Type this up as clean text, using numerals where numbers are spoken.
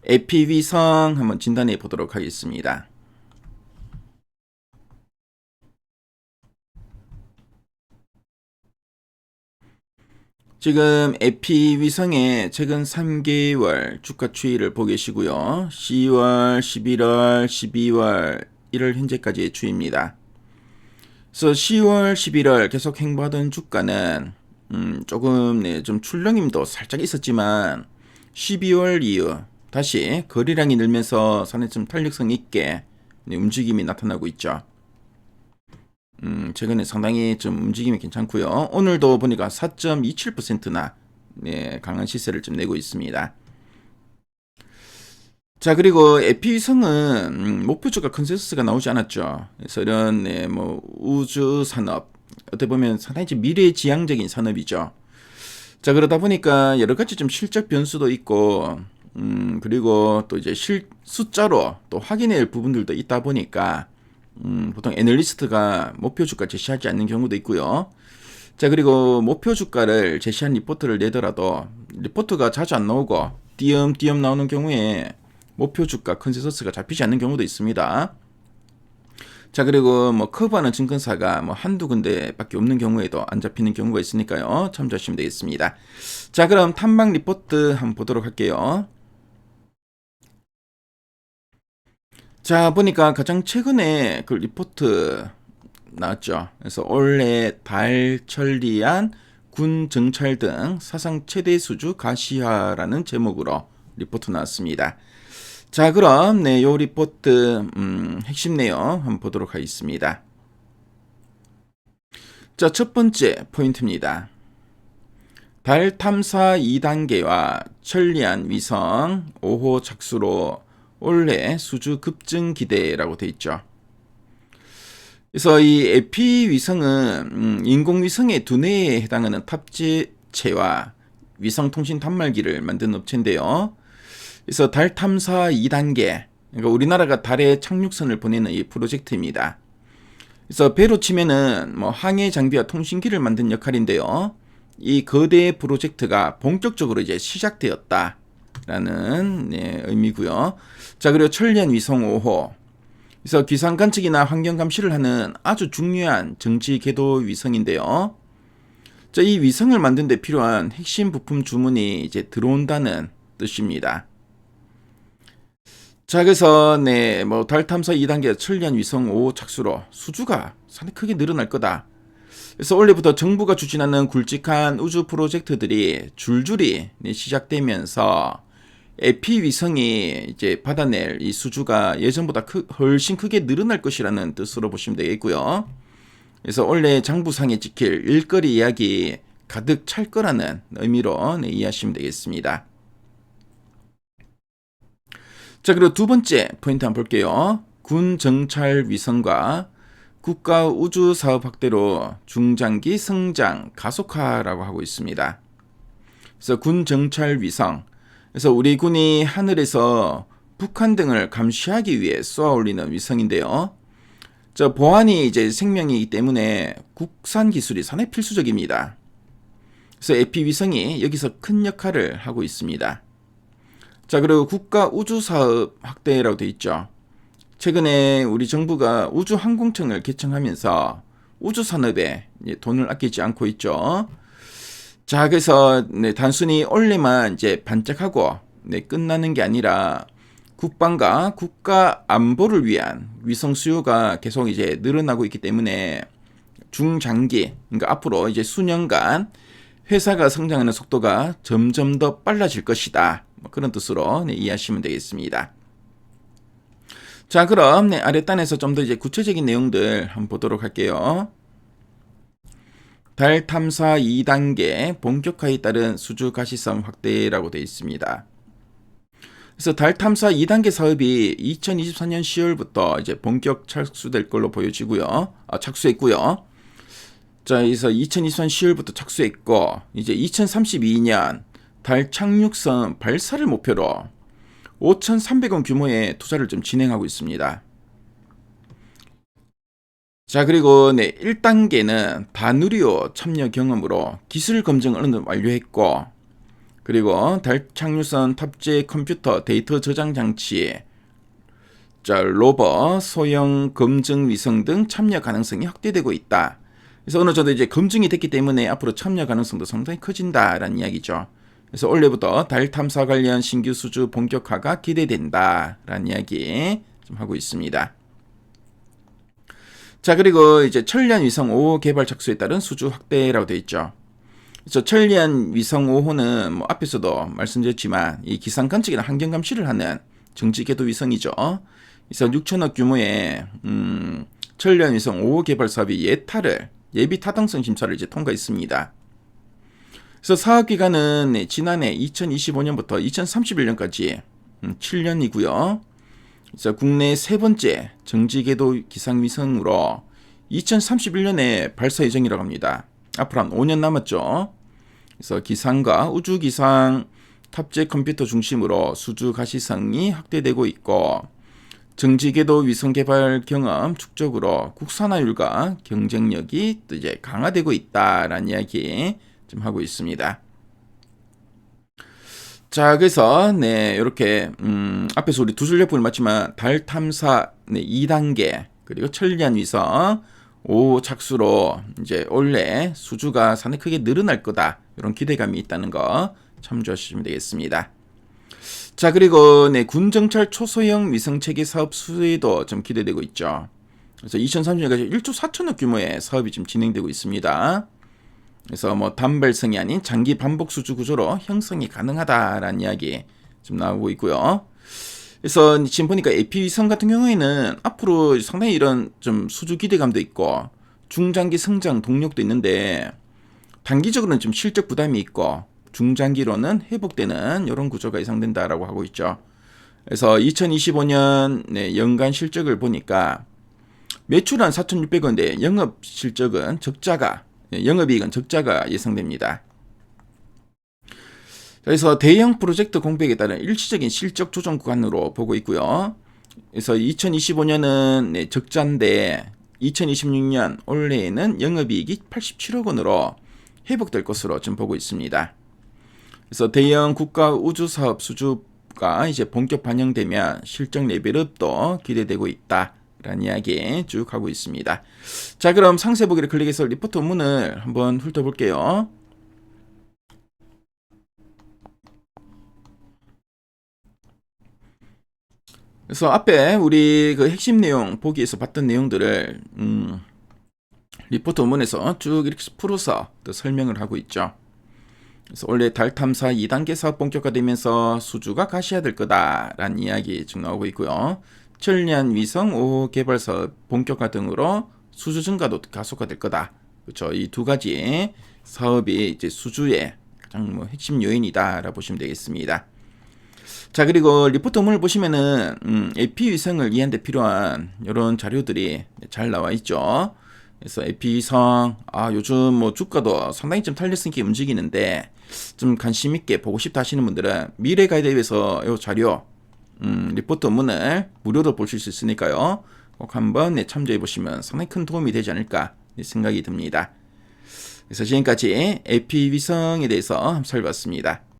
에피위성 한번 진단해 보도록 하겠습니다. 지금 에피위성의 최근 3개월 주가 추이를 보고 계시고요. 10월, 11월, 12월, 1월 현재까지의 추이입니다. 그래서 10월, 11월 계속 행보하던 주가는 조금 좀 출렁임도 살짝 있었지만 12월 이후 다시 거래량이 늘면서 상당히 좀 탄력성 있게 움직임이 나타나고 있죠. 최근에 상당히 좀 움직임이 괜찮고요. 오늘도 보니까 4.27%나 강한 시세를 좀 내고 있습니다. 자, 그리고 에피성은 목표주가 컨센서스가 나오지 않았죠. 그래서 이런 뭐 우주 산업 어떻게 보면 상당히 미래지향적인 산업이죠. 자, 그러다 보니까 여러 가지 좀 실적 변수도 있고 그리고 또 이제 숫자로 또 확인할 부분들도 있다 보니까 보통 애널리스트가 목표 주가 제시하지 않는 경우도 있고요. 자, 그리고 목표 주가를 제시한 리포트를 내더라도 리포트가 자주 안 나오고 띄엄띄엄 나오는 경우에 목표 주가 컨센서스가 잡히지 않는 경우도 있습니다. 자, 그리고 뭐 커브하는 증권사가 뭐 한두 군데밖에 없는 경우에도 안 잡히는 경우가 있으니까요. 참조하시면 되겠습니다. 자, 그럼 탐방 리포트 한번 보도록 할게요. 자, 보니까 가장 최근에 그 리포트 나왔죠. 그래서 올해 달 천리안 군 정찰 등 사상 최대 수주 가시화라는 제목으로 리포트 나왔습니다. 자, 그럼 요 리포트 핵심 내용 한번 보도록 하겠습니다. 자, 첫 번째 포인트입니다. 달 탐사 2단계와 천리안 위성 5호 착수로 올해 수주 급증 기대라고 되어 있죠. 그래서 이 에피 위성은 인공위성의 두뇌에 해당하는 탑재체와 위성통신 단말기를 만든 업체인데요. 그래서 달 탐사 2단계, 그러니까 우리나라가 달에 착륙선을 보내는 이 프로젝트입니다. 그래서 배로 치면은 뭐 항해 장비와 통신기를 만든 역할인데요. 이 거대 프로젝트가 본격적으로 이제 시작되었다라는 의미고요. 자, 그리고 천리안 위성 5호. 그래서 기상 관측이나 환경 감시를 하는 아주 중요한 정지 궤도 위성인데요. 자, 이 위성을 만든 데 필요한 핵심 부품 주문이 이제 들어온다는 뜻입니다. 자, 그래서 뭐 달 탐사 2단계 천리안 위성 5호 착수로 수주가 상당히 크게 늘어날 거다. 그래서 올해부터 정부가 추진하는 굵직한 우주 프로젝트들이 줄줄이 시작되면서 에피 위성이 이제 받아낼 이 수주가 예전보다 훨씬 크게 늘어날 것이라는 뜻으로 보시면 되겠고요. 그래서 원래 장부상에 찍힐 일거리 이야기 가득 찰 거라는 의미로 이해하시면 되겠습니다. 자, 그리고 두 번째 포인트 한번 볼게요. 군 정찰 위성과 국가 우주 사업 확대로 중장기 성장 가속화라고 하고 있습니다. 그래서 군 정찰 위성, 그래서 우리 군이 하늘에서 북한 등을 감시하기 위해 쏘아 올리는 위성인데요. 저 보안이 이제 생명이기 때문에 국산 기술이 상당히 필수적입니다. 그래서 에피 위성이 여기서 큰 역할을 하고 있습니다. 자, 그리고 국가 우주 사업 확대라고 되어 있죠. 최근에 우리 정부가 우주항공청을 개청하면서 우주 산업에 돈을 아끼지 않고 있죠. 자, 그래서 단순히 올해만 이제 반짝하고 끝나는 게 아니라 국방과 국가 안보를 위한 위성 수요가 계속 이제 늘어나고 있기 때문에 중장기, 그러니까 앞으로 이제 수년간 회사가 성장하는 속도가 점점 더 빨라질 것이다. 그런 뜻으로 이해하시면 되겠습니다. 자, 그럼 아랫단에서 좀 더 이제 구체적인 내용들 한번 보도록 할게요. 달 탐사 2단계 본격화에 따른 수주 가시성 확대라고 되어 있습니다. 그래서 달 탐사 2단계 사업이 2024년 10월부터 이제 본격 착수될 걸로 보여지고요. 착수했고요. 자, 그래서 2024년 10월부터 착수했고 이제 2032년 달 착륙선 발사를 목표로 5,300원 규모의 투자를 좀 진행하고 있습니다. 자, 그리고 1단계는 다누리호 참여 경험으로 기술 검증을 어느 정도 완료했고 그리고 달 착륙선 탑재 컴퓨터 데이터 저장 장치, 로버, 소형 검증 위성 등 참여 가능성이 확대되고 있다. 그래서 어느 정도 이제 검증이 됐기 때문에 앞으로 참여 가능성도 상당히 커진다라는 이야기죠. 그래서 올해부터 달 탐사 관련 신규 수주 본격화가 기대된다라는 이야기 좀 하고 있습니다. 자, 그리고 이제 천리안 위성 5호 개발 착수에 따른 수주 확대라고 되어 있죠. 그래서 천리안 위성 5호는 뭐 앞에서도 말씀드렸지만 이 기상 관측이나 환경 감시를 하는 정지 궤도 위성이죠. 그래서 6천억 규모의 천리안 위성 5호 개발 사업이 예비 타당성 심사를 이제 통과했습니다. 그래서 사업 기간은 지난해 2025년부터 2031년까지 7년이고요. 그래서 국내 세 번째 정지 궤도 기상 위성으로 2031년에 발사 예정이라고 합니다. 앞으로 한 5년 남았죠. 그래서 기상과 우주 기상 탑재 컴퓨터 중심으로 수주 가시성이 확대되고 있고, 정지 궤도 위성 개발 경험 축적으로 국산화율과 경쟁력이 또 이제 강화되고 있다라는 이야기 좀 하고 있습니다. 자, 그래서 이렇게 앞에서 우리 두 줄 예품을 맞지만 달 탐사 2단계 그리고 천리안 위성 5 착수로 이제 올해 수주가 상당히 크게 늘어날 거다, 이런 기대감이 있다는 거 참조하시면 되겠습니다. 자, 그리고 군 정찰 초소형 위성 체계 사업 수혜도 좀 기대되고 있죠. 그래서 2030년까지 1조 4천억 규모의 사업이 지금 진행되고 있습니다. 그래서 뭐 단발성이 아닌 장기 반복 수주 구조로 형성이 가능하다라는 이야기 좀 나오고 있고요. 그래서 지금 보니까 AP 위성 같은 경우에는 앞으로 상당히 이런 좀 수주 기대감도 있고 중장기 성장 동력도 있는데, 단기적으로는 좀 실적 부담이 있고 중장기로는 회복되는 이런 구조가 예상된다라고 하고 있죠. 그래서 2025년 연간 실적을 보니까 매출은 4,600원인데 영업이익은 적자가 예상됩니다. 그래서 대형 프로젝트 공백에 따른 일시적인 실적 조정 구간으로 보고 있고요. 그래서 2025년은 적자인데 2026년 올해에는 영업이익이 87억 원으로 회복될 것으로 좀 보고 있습니다. 그래서 대형 국가 우주 사업 수주가 이제 본격 반영되면 실적 레벨업도 기대되고 있다, 라는 이야기 쭉 하고 있습니다. 자, 그럼 상세 보기를 클릭해서 리포트 원문을 한번 훑어볼게요. 그래서 앞에 우리 그 핵심 내용 보기에서 봤던 내용들을 리포트 원문에서 쭉 이렇게 풀어서 또 설명을 하고 있죠. 그래서 원래 달 탐사 2단계 사업 본격화되면서 수주가 가시화될 거다라는 이야기 쭉 나오고 있고요. 천리안 위성 5호 개발 사업 본격화 등으로 수주 증가도 가속화될 거다. 그렇죠. 이 두 가지 사업이 이제 수주의 가장 핵심 요인이다라고 보시면 되겠습니다. 자, 그리고 리포트 원문을 보시면은 AP 위성을 이해하는 데 필요한 이런 자료들이 잘 나와 있죠. 그래서 AP 위성 요즘 뭐 주가도 상당히 좀 탄력성 있게 움직이는데 좀 관심 있게 보고 싶다 하시는 분들은 미래 가이드에서 이 자료 리포트 원문을 무료로 보실 수 있으니까요. 꼭 한번 참조해 보시면 상당히 큰 도움이 되지 않을까 생각이 듭니다. 그래서 지금까지 AP 위성에 대해서 살펴봤습니다.